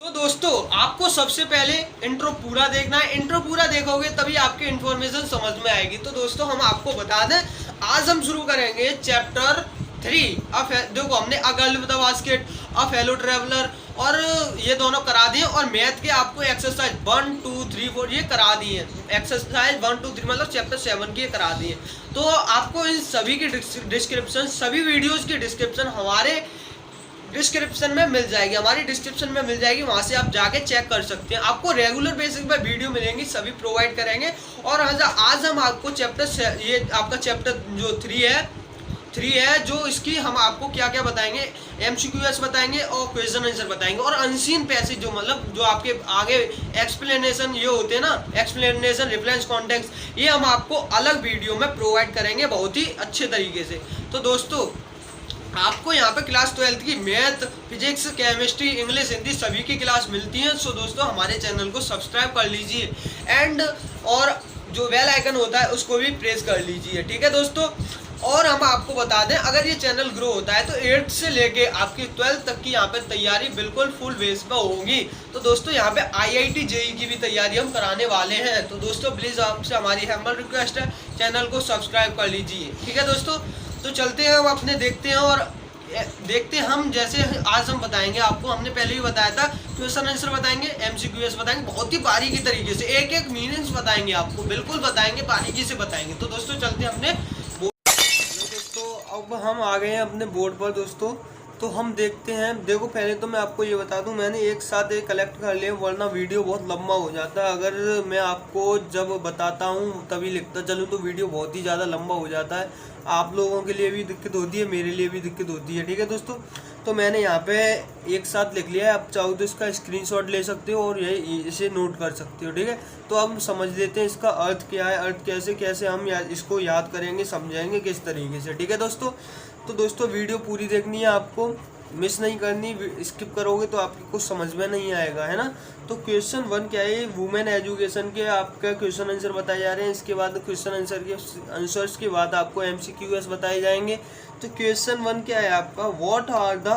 तो दोस्तों आपको सबसे पहले इंट्रो पूरा देखना है। इंट्रो पूरा देखोगे तभी आपके इन्फॉर्मेशन समझ में आएगी। तो दोस्तों हम आपको बता दें, आज हम शुरू करेंगे चैप्टर 3। देखो हमने a girl with a basket, a fellow traveller और ये दोनों करा दिए और मैथ के आपको एक्सरसाइज 1 2 3 4 ये करा दिए। एक्सरसाइज 1 2 3 मतलब चैप्टर 7 के करा दिए। तो आपको इन सभी की डिस्क्रिप्शन, सभी वीडियोज की डिस्क्रिप्शन हमारे डिस्क्रिप्शन में मिल जाएगी, हमारी डिस्क्रिप्शन में मिल जाएगी। वहां से आप जाके चेक कर सकते हैं। आपको रेगुलर बेसिस पर वीडियो मिलेंगी, सभी प्रोवाइड करेंगे। और आज हम आपको चैप्टर, ये आपका चैप्टर जो 3 है जो इसकी हम आपको क्या क्या बताएंगे, एमसीक्यूएस बताएंगे और क्वेश्चन आंसर बताएंगे और अनसीन पैसेज जो मतलब जो आपके आगे एक्सप्लेनेशन ये होते हैं ना, एक्सप्लेनेशन रेफरेंस कॉन्टेक्स्ट, ये हम आपको अलग वीडियो में प्रोवाइड करेंगे बहुत ही अच्छे तरीके से। तो दोस्तों आपको यहाँ पे क्लास 12 की math, physics, chemistry, English, Hindi सभी की क्लास मिलती है। सो दोस्तों हमारे चैनल को सब्सक्राइब कर लीजिए एंड और जो बेल आइकन होता है उसको भी प्रेस कर लीजिए, ठीक है दोस्तों। और हम आपको बता दें, अगर ये चैनल ग्रो होता है तो 8th से लेके आपकी 12th तक की यहाँ पे तैयारी बिल्कुल फुल बेस पे होगी। तो दोस्तों यहाँ पे IIT JEE की भी तैयारी हम कराने वाले हैं। तो दोस्तों प्लीज़ आपसे हमारी हम्बल रिक्वेस्ट है, चैनल को सब्सक्राइब कर लीजिए, ठीक है दोस्तों। तो चलते हैं हम अपने देखते हैं और देखते हैं हम। जैसे आज हम बताएंगे आपको, हमने पहले भी बताया था, क्वेश्चन आंसर बताएंगे, एमसीक्यूएस बताएंगे, बहुत ही बारीकी तरीके से एक एक मीनिंग्स बताएंगे आपको, बिल्कुल बताएंगे, बारीकी से बताएंगे। तो दोस्तों चलते हैं अपने दोस्तों, अब हम आ गए हैं अपने बोर्ड पर दोस्तों। तो हम देखते हैं। देखो पहले तो मैं आपको ये बता दूं, मैंने एक साथ एक कलेक्ट कर लिया वरना वीडियो बहुत लंबा हो जाता है। अगर मैं आपको जब बताता हूँ तभी लिखता चलूँ तो वीडियो बहुत ही ज़्यादा लंबा हो जाता है। आप लोगों के लिए भी दिक्कत होती है, मेरे लिए भी दिक्कत होती है, ठीक है दोस्तों। तो मैंने यहाँ पे एक साथ लिख लिया है। आप चाहो तो इसका स्क्रीनशॉट ले सकते हो और ये इसे नोट कर सकते हो, ठीक है। तो अब समझ लेते हैं इसका अर्थ क्या है, अर्थ कैसे कैसे हम इसको याद करेंगे, समझाएंगे किस तरीके से, ठीक है दोस्तों। तो दोस्तों वीडियो पूरी देखनी है आपको, मिस नहीं करनी। स्किप करोगे तो आपको कुछ समझ में नहीं आएगा, है ना। तो क्वेश्चन 1 क्या है, वुमेन एजुकेशन के आपका क्वेश्चन आंसर बताए जा रहे हैं। इसके बाद क्वेश्चन आंसर के आंसर्स के बाद आपको एमसीक्यूएस बताए जाएंगे। तो क्वेश्चन 1 क्या है आपका, what are the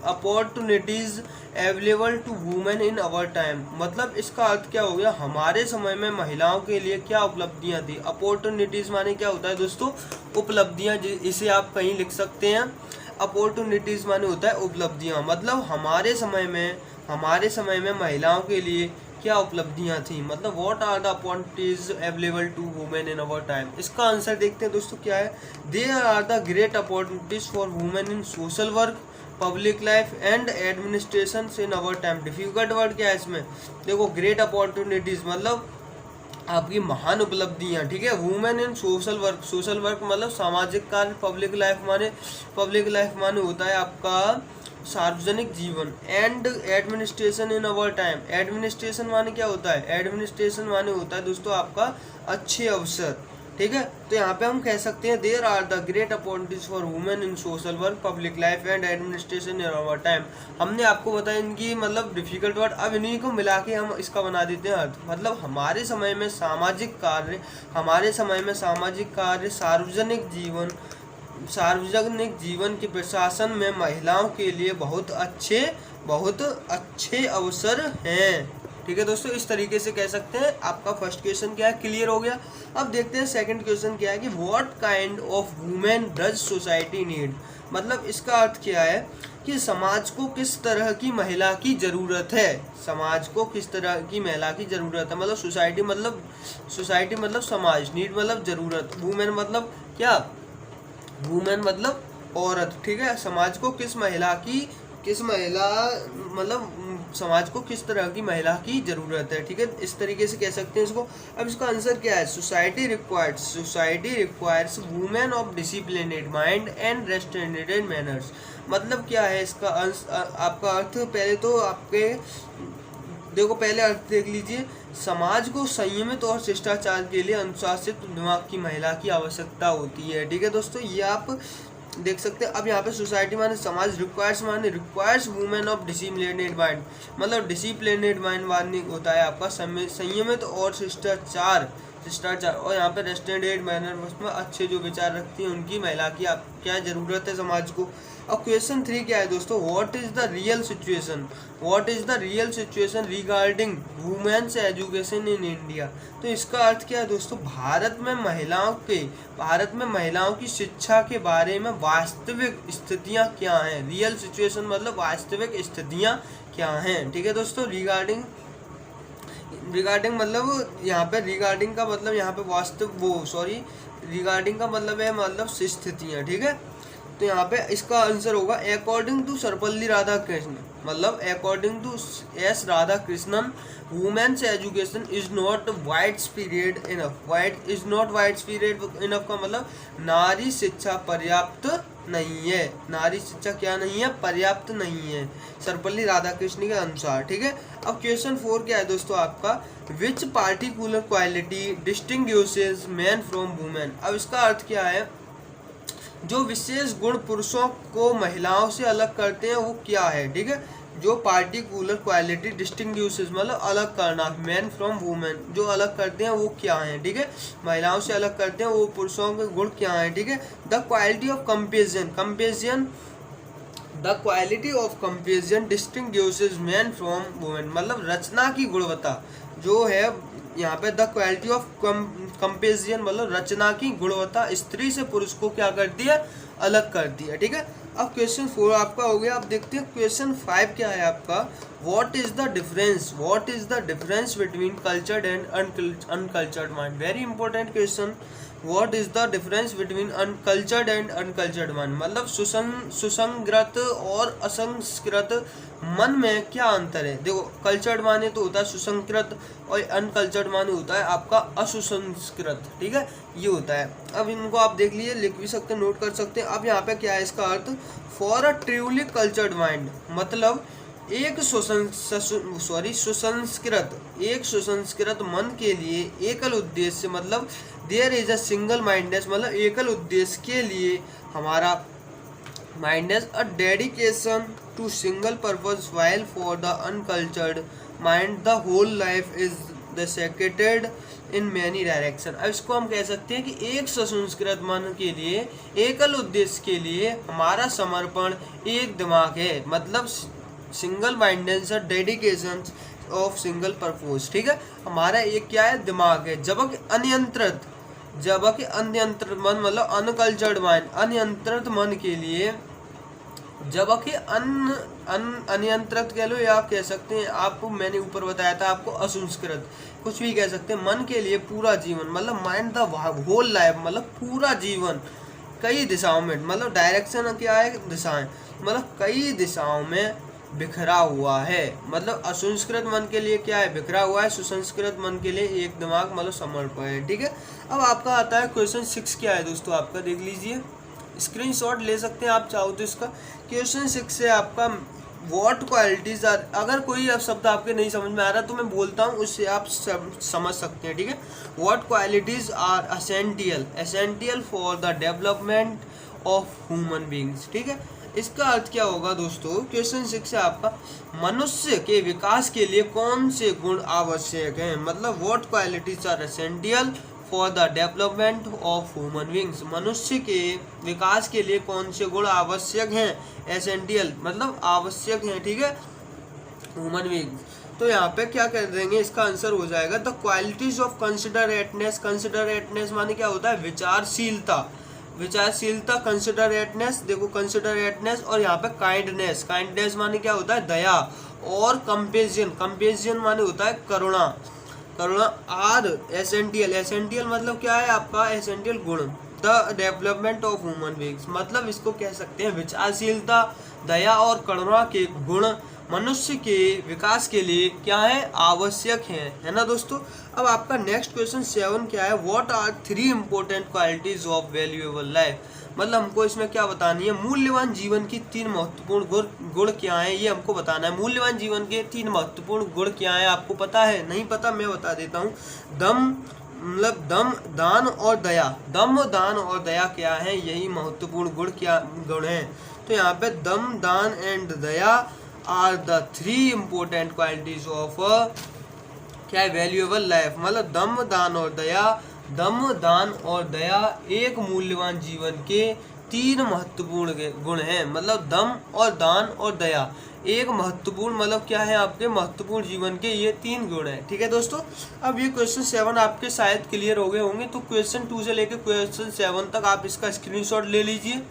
opportunities available to women in our time. मतलब इसका अर्थ क्या हो गया, हमारे समय में महिलाओं के लिए क्या उपलब्धियां थी। अपॉर्चुनिटीज माने क्या होता है दोस्तों, उपलब्धियां। इसे आप कहीं लिख सकते हैं। अपॉर्चुनिटीज माने होता है उपलब्धियां। मतलब हमारे समय में महिलाओं के लिए क्या उपलब्धियां थी। मतलब what are the opportunities available to women in our time. इसका आंसर देखते हैं दोस्तों क्या है, there are the great opportunities for women in social work, public life and administration in our time. Difficult word क्या है इसमें, देखो ग्रेट अपॉर्चुनिटीज मतलब आपकी महान उपलब्धियां, ठीक है। Women in social work, social work मतलब सामाजिक कार्य, पब्लिक लाइफ माने होता है आपका सार्वजनिक जीवन। And administration in our time, administration माने क्या होता है, एडमिनिस्ट्रेशन माने होता है दोस्तों आपका अच्छे अवसर, ठीक है। तो यहाँ पे हम कह सकते हैं there are the great opportunities for women in social work, public life and administration in our time. हमने आपको बताया इनकी मतलब डिफिकल्ट वर्ड, अब इन्हीं को मिला के हम इसका बना देते हैं अर्थ। मतलब हमारे समय में सामाजिक कार्य, सार्वजनिक जीवन के प्रशासन में महिलाओं के लिए बहुत अच्छे अवसर हैं, ठीक है दोस्तों। इस तरीके से कह सकते हैं। आपका फर्स्ट क्वेश्चन क्या है, क्लियर हो गया। अब देखते हैं सेकंड क्वेश्चन क्या है कि what kind of women does society need. मतलब इसका अर्थ क्या है कि समाज को किस तरह की महिला की ज़रूरत है। समाज को किस तरह की महिला की ज़रूरत है। मतलब सोसाइटी मतलब समाज, नीड मतलब ज़रूरत, वुमेन मतलब क्या, वुमेन मतलब औरत, ठीक है। समाज को समाज को किस तरह की महिला की ज़रूरत है, ठीक है। इस तरीके से कह सकते हैं इसको। अब इसका आंसर क्या है, society requires women of disciplined mind and restrained manners. मतलब क्या है इसका आपका अर्थ, पहले तो आपके देखो पहले अर्थ देख लीजिए। समाज को संयमित और शिष्टाचार के लिए अनुशासित दिमाग की महिला की आवश्यकता होती है, ठीक है दोस्तों। ये आप देख सकते हैं। अब यहाँ पे सोसाइटी माने समाज, requires women of disciplined mind. मतलब डिसिप्लिनेड माइंड माने होता है आपका संयमित और शिष्टाचार शिष्टाचार, और यहाँ पे रेस्टेंडेड मैनर में अच्छे जो विचार रखती है उनकी महिला की आप क्या जरूरत है समाज को। अब क्वेश्चन 3 क्या है दोस्तों, what is the real situation, what is the real situation regarding women's education in India. तो इसका अर्थ क्या है दोस्तों, भारत में महिलाओं की शिक्षा के बारे में वास्तविक स्थितियां क्या हैं। रियल सिचुएशन मतलब वास्तविक स्थितियां क्या हैं, ठीक है दोस्तों। रिगार्डिंग मतलब यहाँ पे रिगार्डिंग का मतलब यहाँ पे रिगार्डिंग का मतलब है मतलब स्थितियाँ, ठीक है। तो यहाँ पे इसका आंसर होगा अकॉर्डिंग टू सर्वपल्ली राधाकृष्णन, मतलब according to S Radhakrishnan women's education is not widespread enough का मतलब नारी शिक्षा पर्याप्त नहीं है, नारी शिक्षा क्या नहीं है, पर्याप्त नहीं है, सर्वपल्ली राधाकृष्णन के अनुसार, ठीक है। अब क्वेश्चन 4 क्या है दोस्तों आपका, which particular quality distinguishes man from women. अब इसका अर्थ क्या है, जो विशेष गुण पुरुषों को महिलाओं से अलग करते हैं वो क्या है, ठीक है। जो पार्टिकुलर क्वालिटी डिस्टिंग्विशेस मतलब अलग करना, मैन फ्रॉम वुमेन जो अलग करते हैं वो क्या है, ठीक है, महिलाओं से अलग करते हैं वो पुरुषों के गुण क्या है, ठीक है। The quality of comparison distinguishes man from women, मतलब रचना की गुणवत्ता जो है यहाँ पे द क्वालिटी ऑफ कंपेरिजन मतलब रचना की गुणवत्ता स्त्री से पुरुष को क्या करती है, अलग करती है, ठीक है। अब क्वेश्चन 4 आपका हो गया। अब देखते हैं क्वेश्चन 5 क्या है आपका, what is the difference between cultured and uncultured mind. Very important question, what is the difference between cultured and uncultured mind, मतलब सुसंस्कृत और असंस्कृत मन में क्या अंतर है। देखो कल्चर्ड माने तो होता है सुसंस्कृत और अनकल्चर्ड माने होता है आपका असुसंस्कृत, ठीक है, ये होता है। अब इनको आप देख लीजिए, लिख भी सकते हैं, नोट कर सकते हैं। अब यहाँ पे क्या है इसका अर्थ, for a truly cultured mind मतलब एक सुसंस्कृत मन के लिए एकल उद्देश्य मतलब there is a single mindness मतलब एकल उद्देश्य के लिए हमारा mindness, a dedication to single purpose, while for the uncultured mind the whole life is the secreted in many direction. अब इसको हम कह सकते हैं कि एक सुसंस्कृत मन के लिए एकल उद्देश्य के लिए हमारा समर्पण एक दिमाग है, मतलब single mindness dedication of single purpose, ठीक है, हमारा एक क्या है, दिमाग है। जबकि अनियंत्रित मन मतलब अनकल्चर्ड माइंड, अनियंत्रित मन के लिए, जबकि अनियंत्रित कह लो या कह सकते हैं आपको, मैंने ऊपर बताया था आपको असंस्कृत, कुछ भी कह सकते हैं, मन के लिए पूरा जीवन मतलब माइंड द होल लाइफ मतलब पूरा जीवन कई दिशाओं में, मतलब डायरेक्शन क्या है, दिशाएं, मतलब कई दिशाओं में बिखरा हुआ है। मतलब असंस्कृत मन के लिए क्या है, बिखरा हुआ है, सुसंस्कृत मन के लिए एक दिमाग मतलब समर्पण है, ठीक है। अब आपका आता है क्वेश्चन 6 क्या है दोस्तों आपका, देख लीजिए, स्क्रीनशॉट ले सकते हैं आप चाहो तो इसका। क्वेश्चन 6 है आपका, व्हाट क्वालिटीज आर, अगर कोई अब शब्द आपके नहीं समझ में आ रहा तो मैं बोलता हूँ, उससे आप समझ सकते हैं, ठीक है। What qualities are essential for the development of human beings, ठीक है। इसका अर्थ क्या होगा दोस्तों, क्वेश्चन 6 है आपका, मनुष्य के विकास के लिए कौन से गुण आवश्यक हैं, मतलब what qualities are essential for the development of human beings, मनुष्य के विकास के लिए कौन से गुण आवश्यक हैं, एसेंशियल मतलब आवश्यक हैं, ठीक है, ह्यूमन बींग्स। तो यहाँ पे क्या कर देंगे, इसका आंसर हो जाएगा द क्वालिटीज ऑफ कंसिडरेटनेस माने क्या होता है, विचारशीलता, कंसिडरेटनेस, देखो कंसिडरेटनेस, और यहाँ पे काइंडनेस माने क्या होता है, दया, और कंपेशन माने होता है करुणा, आर एसेंशियल मतलब क्या है आपका, एसेंशियल गुण, the development of human beings मतलब इसको कह सकते हैं विचारशीलता, दया और करुणा के गुण मनुष्य के विकास के लिए क्या है, आवश्यक है ना दोस्तों। अब आपका नेक्स्ट क्वेश्चन 7 क्या है, what are 3 important qualities of valuable life, मतलब हमको इसमें क्या बतानी है, मूल्यवान जीवन की 3 महत्वपूर्ण गुण क्या हैं, ये हमको बताना है। मूल्यवान जीवन के 3 महत्वपूर्ण गुण क्या हैं, आपको पता है, नहीं पता मैं बता देता हूँ। दम, दान और दया क्या है, यही महत्वपूर्ण गुण हैं। तो यहाँ पे dam, daan and daya are the 3 important qualities of क्या है, वैल्यूएबल लाइफ, मतलब दम दान और दया, दम दान और दया एक मूल्यवान जीवन के 3 महत्वपूर्ण गुण हैं। मतलब दम और दान और दया एक महत्वपूर्ण, मतलब क्या है, आपके महत्वपूर्ण जीवन के ये 3 गुण हैं। ठीक है दोस्तों, अब ये क्वेश्चन 7 आपके शायद क्लियर हो गए होंगे, तो क्वेश्चन 2 से लेकर क्वेश्चन 7 तक आप इसका स्क्रीनशॉट ले लीजिए,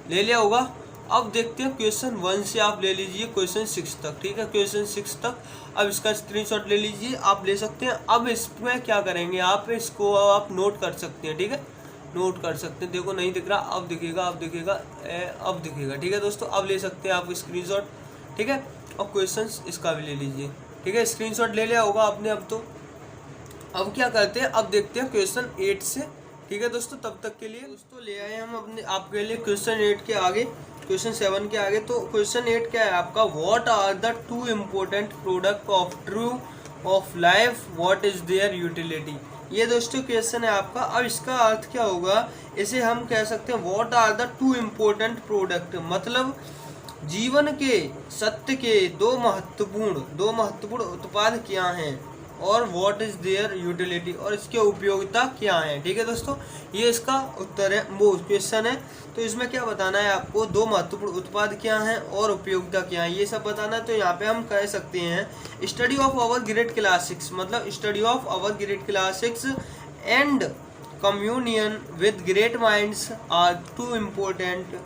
ले लिया होगा। अब देखते हैं क्वेश्चन 1 से आप ले लीजिए क्वेश्चन 6 तक। ठीक है, क्वेश्चन 6 तक अब इसका स्क्रीनशॉट ले लीजिए, आप ले सकते हैं। अब इसमें क्या करेंगे, आप इसको आप नोट कर सकते हैं। ठीक है, नोट कर सकते हैं। देखो नहीं दिख रहा, अब दिखेगा, अब दिखेगा, अब दिखेगा। ठीक है दोस्तों, अब ले सकते हैं आप स्क्रीनशॉट। ठीक है, और क्वेश्चन इसका भी ले लीजिए। ठीक है, स्क्रीनशॉट ले लिया होगा आपने। अब तो अब क्या करते हैं, अब देखते हैं क्वेश्चन 8 से। ठीक है दोस्तों, तब तक के लिए दोस्तों ले आए हम अपने आपके लिए क्वेश्चन 8 के आगे, क्वेश्चन 7 के आगे। तो क्वेश्चन 8 क्या है आपका, what are the 2 important product of true of life, what is their utility. ये दोस्तों क्वेश्चन है आपका। अब इसका अर्थ क्या होगा, इसे हम कह सकते हैं what are the 2 important product, मतलब जीवन के सत्य के दो महत्वपूर्ण उत्पाद क्या हैं, और व्हाट इज देयर यूटिलिटी, और इसकी उपयोगिता क्या है। ठीक है दोस्तों, ये इसका उत्तर है, वो क्वेश्चन है। तो इसमें क्या बताना है आपको, 2 महत्वपूर्ण उत्पाद क्या हैं और उपयोगिता क्या है, ये सब बताना है। तो यहाँ पे हम कह सकते हैं study of our great classics, मतलब study of our great classics and communion with great minds are 2 important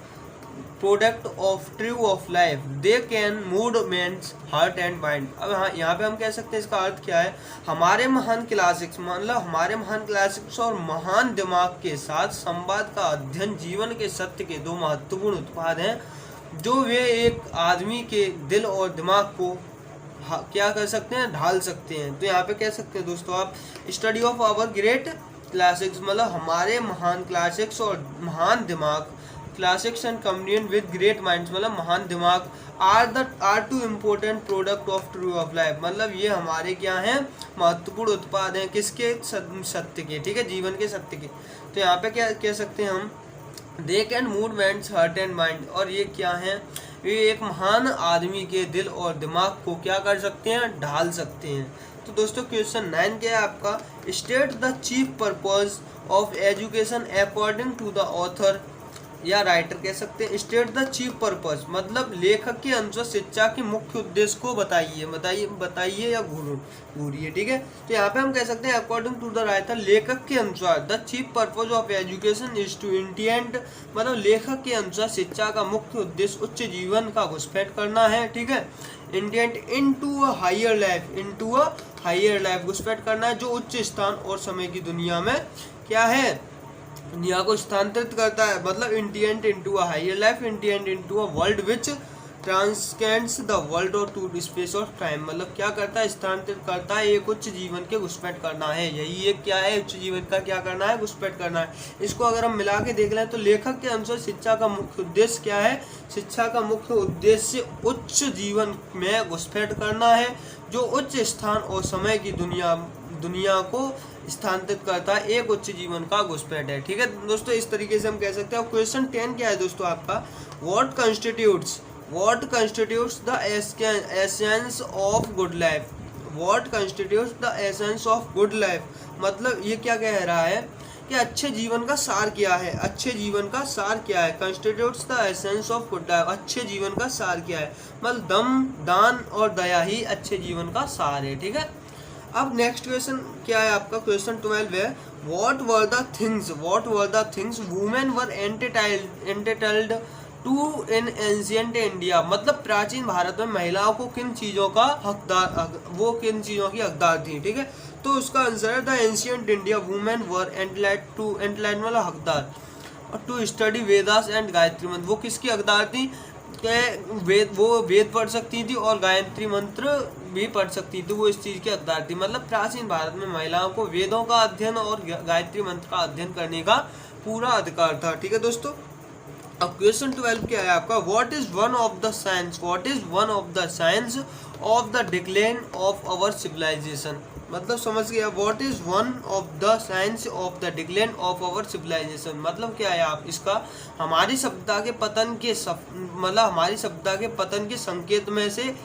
product of true of life, they can mood men's heart and mind. अब हाँ, यहाँ पे हम कह सकते हैं इसका अर्थ क्या है, हमारे महान क्लासिक्स, मतलब हमारे महान क्लासिक्स और महान दिमाग के साथ संवाद का अध्ययन जीवन के सत्य के 2 महत्वपूर्ण उत्पाद हैं, जो वे एक आदमी के दिल और दिमाग को क्या कर सकते हैं, ढाल सकते हैं। तो यहाँ पे कह सकते हैं दोस्तों आप study of our great classics, मतलब हमारे महान क्लासिक्स और महान दिमाग, classics and communion with great minds, मतलब महान दिमाग, are 2 important product of true of life, मतलब ये हमारे क्या हैं, महत्वपूर्ण उत्पाद हैं, किसके, सत्य के। ठीक है, जीवन के सत्य के। तो यहाँ पे क्या कह सकते हैं हम, दे can mood man's heart and mind, और ये क्या है, ये एक महान आदमी के दिल और दिमाग को क्या कर सकते हैं, ढाल सकते हैं। तो दोस्तों क्वेश्चन 9 क्या है आपका, state the chief purpose of education according to the author, या राइटर कह सकते हैं। स्टेट द चीफ पर्पज, मतलब लेखक के अनुसार शिक्षा के मुख्य उद्देश्य को बताइए या घूरिए। ठीक है, तो यहाँ पे हम कह सकते हैं अकॉर्डिंग टू द राइटर, लेखक के अनुसार the chief purpose of education is to intent, मतलब लेखक के अनुसार शिक्षा का मुख्य उद्देश्य उच्च जीवन का घुसपैठ करना है। ठीक है, intent into a higher life, घुसपैठ करना है, जो उच्च स्थान और समय की दुनिया में क्या है, दुनिया को स्थानांतरित करता है। मतलब intent into a higher life, intent into a world which transcends the world और टू स्पेस ऑफ टाइम, मतलब क्या करता है, स्थानांतरित करता है, एक उच्च जीवन के घुसपैठ करना है। यही एक क्या है, उच्च जीवन का क्या करना है, घुसपैठ करना है। इसको अगर हम मिला के देख लें तो लेखक के अनुसार शिक्षा का मुख्य उद्देश्य क्या है, शिक्षा का मुख्य उद्देश्य उच्च जीवन में घुसपैठ करना है, जो उच्च स्थान और समय की दुनिया को स्थानांतरित करता है, एक उच्च जीवन का घुसपैठ है। ठीक है दोस्तों, इस तरीके से हम कह सकते हैं। क्वेश्चन 10 क्या है दोस्तों आपका, what constitutes the essence of good life, what constitutes the essence of good life, मतलब ये क्या कह रहा है कि अच्छे जीवन का सार क्या है, अच्छे जीवन का सार क्या है, constitutes the essence of good life, अच्छे जीवन का सार क्या है, मतलब दम दान और दया ही अच्छे जीवन का सार है। ठीक है, अब नेक्स्ट क्वेश्चन क्या है आपका, क्वेश्चन 12 है, what were the things women were entitled to in ancient India, मतलब प्राचीन भारत में महिलाओं को किन चीज़ों का किन चीज़ों की हकदार थी। ठीक है, तो उसका आंसर है the ancient India women were entitled वाला हकदार, और to study Vedas and Gayatri mantra, वो किसकी हकदार थी, वो वेद पढ़ सकती थी और गायत्री मंत्र भी पढ़ सकती थी, वो इस चीज़ की हकदार थी। मतलब प्राचीन भारत में महिलाओं को वेदों का अध्ययन और गायत्री मंत्र का अध्ययन करने का पूरा अधिकार था। ठीक है दोस्तों, अब क्वेश्चन 12 क्या है आपका, what is one of the signs of the decline of our civilisation, मतलब समझ गया, what is one of the signs of the decline of our civilisation, मतलब क्या है आप इसका, हमारी सभ्यता के पतन के संकेत में से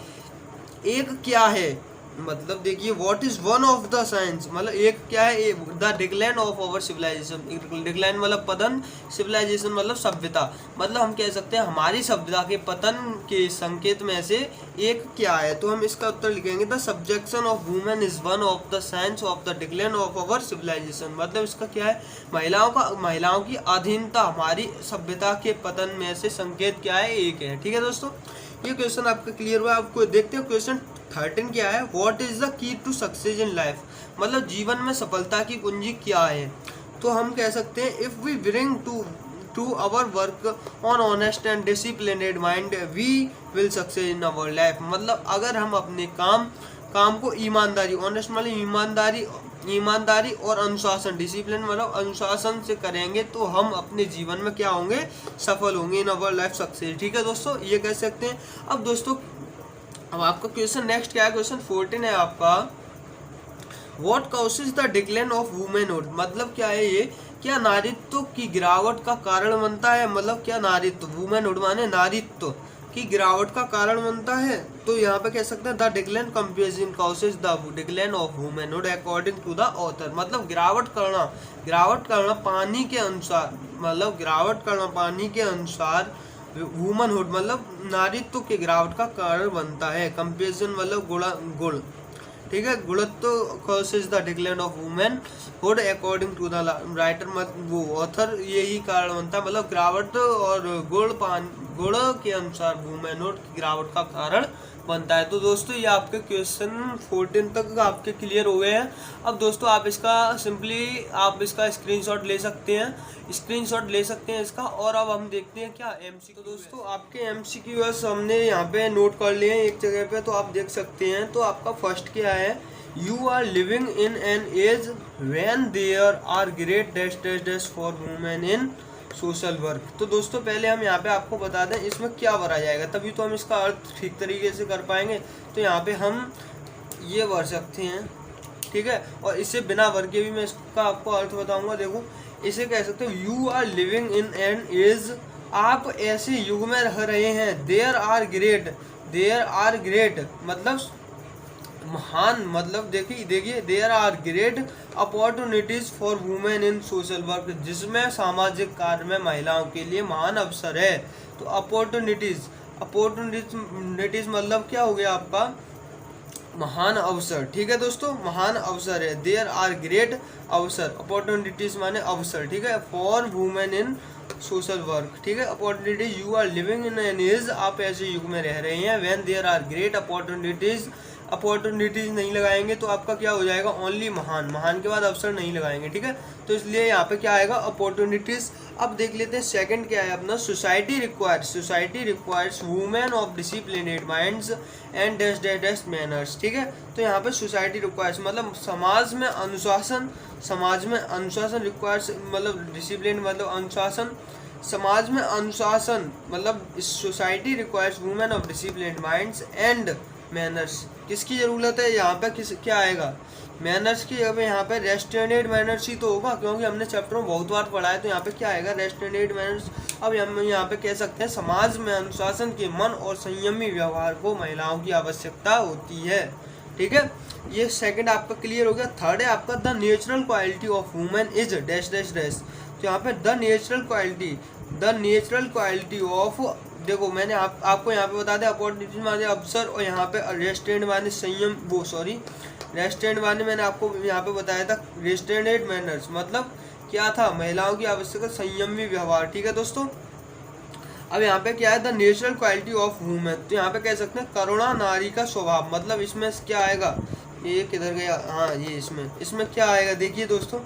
एक क्या है, मतलब देखिए what is one of the signs, मतलब एक क्या है, the decline of our civilisation. Decline मतलब पतन, सिविलाइजेशन मतलब सभ्यता, मतलब हम कह सकते हैं हमारी सभ्यता के पतन के संकेत में से एक क्या है। तो हम इसका उत्तर लिखेंगे the subjection of women is one of the signs of the decline of our civilisation. मतलब इसका क्या है, महिलाओं की अधीनता हमारी सभ्यता के पतन में से संकेत क्या है, एक है। ठीक है दोस्तों, ये क्वेश्चन आपका क्लियर हुआ। आपको देखते हैं क्वेश्चन 13 क्या है, what is the key to success in life, मतलब जीवन में सफलता की कुंजी क्या है। तो हम कह सकते हैं if we bring to our work on honest and disciplined mind we will success in our life. मतलब अगर हम अपने काम को ईमानदारी, ऑनेस्ट मतलब ईमानदारी और अनुशासन, डिसिप्लिन मतलब अनुशासन से करेंगे तो हम अपने जीवन में क्या होंगे, सफल होंगे, इन अवर लाइफ सक्सेस। ठीक है दोस्तों, ये कह सकते हैं। अब दोस्तों अब आपका क्वेश्चन नेक्स्ट क्या है, क्वेश्चन 14 है आपका, what causes the decline of womanhood. मतलब क्या है ये, क्या नारीत्व की गिरावट का कारण बनता है। मतलब क्या नारीत्व, वुमेनहुड माने नारीत्व की गिरावट का कारण बनता है। तो यहाँ पे कह सकते हैं the decline comparison causes the decline of womanhood according to the author. मतलब गिरावट करना पानी के अनुसार, मतलब गिरावट करना पानी के अनुसार वुमनहुड मतलब नारीत्व के गिरावट का कारण बनता है। कंपेरिजन मतलब गुण, ठीक है, गुणत्व causes the decline of womanhood according to the writer, मतलब वो ऑथर यही कारण बनता है। मतलब गिरावट और गुण के अनुसार वुमेनहुड की गिरावट का कारण बनता है। तो दोस्तों ये आपके क्वेश्चन 14 तक आपके क्लियर हो गए हैं। अब दोस्तों आप इसका स्क्रीनशॉट ले सकते हैं इसका। और अब हम देखते हैं क्या एमसीक्यू। तो दोस्तों आपके एमसीक्यूज हमने यहाँ पे नोट कर लिए हैं एक जगह पे, तो आप देख सकते हैं। तो आपका फर्स्ट क्या है, you are living in an age when there are great dash for women in social work. तो दोस्तों पहले हम यहाँ पे आपको बता दें इसमें क्या भरा जाएगा, तभी तो हम इसका अर्थ ठीक तरीके से कर पाएंगे। तो यहाँ पे हम ये भर सकते हैं, ठीक है, और इससे बिना भर के भी मैं इसका आपको अर्थ बताऊंगा। देखो इसे कह सकते हो you are living in an age, आप ऐसे युग में रह रहे हैं। देयर आर ग्रेट मतलब महान, मतलब देखिए there are great opportunities for women in social work, जिसमें सामाजिक कार्य में महिलाओं के लिए महान अवसर है। तो अपॉर्चुनिटीज मतलब क्या हो गया आपका, महान अवसर। ठीक है दोस्तों, महान अवसर है। देयर आर ग्रेट अवसर, अपॉर्चुनिटीज माने अवसर, ठीक है, for women in social work. ठीक है, opportunities, you are living in an age, आप ऐसे युग में रह रहे हैं। When there are great opportunities नहीं लगाएंगे तो आपका क्या हो जाएगा, ओनली महान के बाद अवसर नहीं लगाएंगे। ठीक है, तो इसलिए यहाँ पे क्या आएगा, अपॉर्चुनिटीज। अब देख लेते हैं सेकंड क्या है अपना, society requires women of disciplined minds and dash manners. ठीक है, तो यहाँ पे सोसाइटी रिक्वायर्स मतलब समाज में अनुशासन रिक्वायर्स मतलब डिसिप्लिन मतलब अनुशासन, समाज में अनुशासन मतलब society requires women of disciplined minds and manners. किसकी जरूरत है यहाँ पे, क्या आएगा, मैनर्स की। अब यहाँ पे रेस्ट्रेनेड मैनर्स ही तो होगा, क्योंकि हमने चैप्टर में बहुत बार पढ़ा है। तो यहाँ पे क्या आएगा, रेस्ट्रेनेड मैनर्स। अब हम यहाँ पे कह सकते हैं समाज में अनुशासन के मन और संयमी व्यवहार को महिलाओं की आवश्यकता होती है। ठीक है, ये सेकंड आपका क्लियर हो गया। थर्ड है आपका the natural quality of women is dash. तो यहाँ पे द नेचुरल क्वालिटी ऑफ, देखो मैंने आपको यहाँ पे बता दें अपॉर्चुनिटी माने अवसर, और यहाँ पे रेस्ट्रेंट माने संयम, रेस्ट्रेंट माने मैंने आपको यहाँ पे बताया था रेस्ट्रेंटेड मैनर्स, मतलब क्या था, महिलाओं की आवश्यकता संयमी व्यवहार। ठीक है दोस्तों, अब यहाँ पे क्या है, the natural quality of women. तो यहाँ पे कह सकते हैं करुणा नारी का स्वभाव, मतलब इसमें क्या आएगा, ये किधर गया, हाँ ये इसमें क्या आएगा, देखिए दोस्तों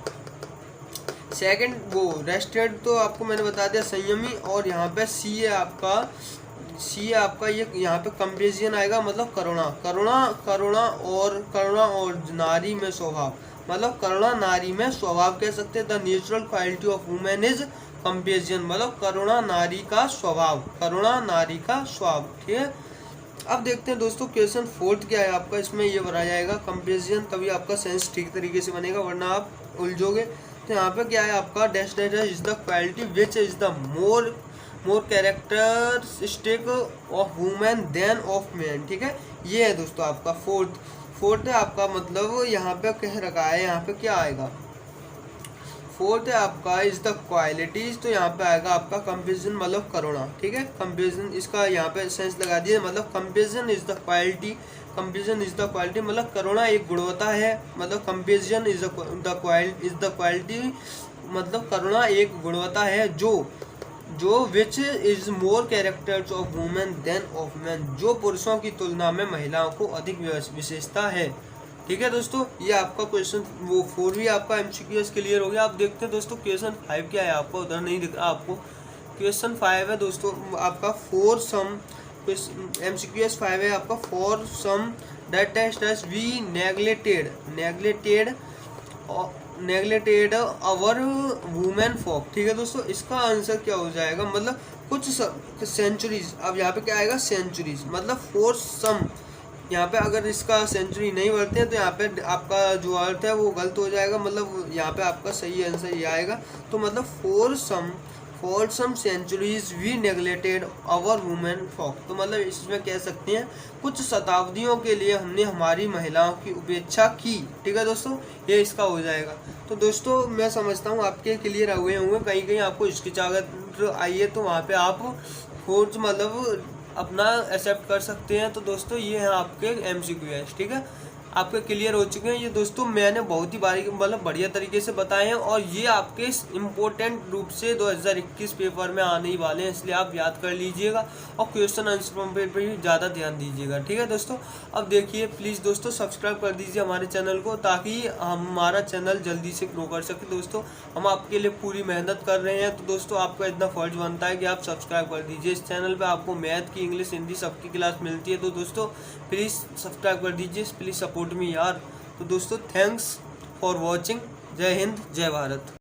सेकंड वो रेस्टेड तो आपको मैंने बता दिया संयमी, और यहाँ पे सी है आपका ये यहाँ पे कंपेरिजन आएगा, मतलब करुणा और नारी में स्वभाव, मतलब करुणा नारी में स्वभाव कह सकते हैं। The natural quality of women is comparison, मतलब करुणा नारी का स्वभाव। ठीक है, अब देखते हैं दोस्तों क्वेश्चन फोर्थ क्या है आपका, इसमें ये भरा जाएगा कंपेरिजन, तभी आपका सेंस ठीक तरीके से बनेगा, वरना आप उलझोगे। तो यहाँ पे क्या है आपका dash is the quality which is the more characteristic of women than of man. ठीक है, ये है दोस्तों आपका फोर्थ है आपका मतलब यहाँ पे कह रखा है, यहाँ पे क्या आएगा, फोर्थ है आपका इज द क्वालिटीज, तो यहाँ पे आएगा आपका कंपेरिजन मतलब करुणा, ठीक है। कंपेरिजन इसका यहाँ पे सेंस लगा दिए, मतलब comparison is the quality, comparison is the quality मतलब करुणा एक गुणवत्ता है, मतलब कंपेरिजन इज द क्वालिटी मतलब करुणा एक गुणवत्ता है जो which is more characters of women than of man, जो पुरुषों की तुलना में महिलाओं को अधिक विशेषता है, ठीक है दोस्तों। ये आपका क्वेश्चन वो 4 भी आपका एमसीक्यूएस क्लियर हो गया। आप देखते हैं दोस्तों क्वेश्चन 5 क्या है, आपको उधर नहीं दिख रहा आपको। क्वेश्चन 5 है दोस्तों आपका फॉर सम, एमसीक्यूएस 5 है आपका for some that test we neglected our women folk, ठीक है दोस्तों। इसका आंसर क्या हो जाएगा, मतलब कुछ सेंचुरीज, अब यहाँ पे क्या आएगा सेंचुरीज, मतलब फॉर सम, यहाँ पे अगर इसका सेंचुरी नहीं बढ़ते हैं तो यहाँ पे आपका जो अर्थ है वो गलत हो जाएगा, मतलब यहाँ पे आपका सही आंसर ये आएगा। तो मतलब for some centuries we neglected our women folk, तो मतलब इसमें कह सकते हैं कुछ शताब्दियों के लिए हमने हमारी महिलाओं की उपेक्षा की, ठीक है दोस्तों, ये इसका हो जाएगा। तो दोस्तों मैं समझता हूँ आपके क्लियर हुए होंगे, कहीं कहीं आपको हिचकिचाहट आई है तो वहाँ पे आप फोर्स मतलब अपना एक्सेप्ट कर सकते हैं। तो दोस्तों ये हैं आपके एमसीक्यूएस, ठीक है, आपके क्लियर हो चुके हैं। ये दोस्तों मैंने बहुत ही बारीक मतलब बढ़िया तरीके से बताए हैं और ये आपके इम्पोर्टेंट रूप से 2021 पेपर में आने ही वाले हैं, इसलिए आप याद कर लीजिएगा और क्वेश्चन आंसर पर भी ज़्यादा ध्यान दीजिएगा, ठीक है दोस्तों। अब देखिए प्लीज़ दोस्तों सब्सक्राइब कर दीजिए हमारे चैनल को, ताकि हमारा चैनल जल्दी से ग्रो कर सके। दोस्तों हम आपके लिए पूरी मेहनत कर रहे हैं, तो दोस्तों आपका इतना फर्ज बनता है कि आप सब्सक्राइब कर दीजिए। इस चैनल पर आपको मैथ की, इंग्लिश, हिंदी सबकी क्लास मिलती है, तो दोस्तों प्लीज़ सब्सक्राइब कर दीजिए, प्लीज़ सपोर्ट मी यार। तो दोस्तों थैंक्स फॉर वॉचिंग, जय हिंद जय भारत।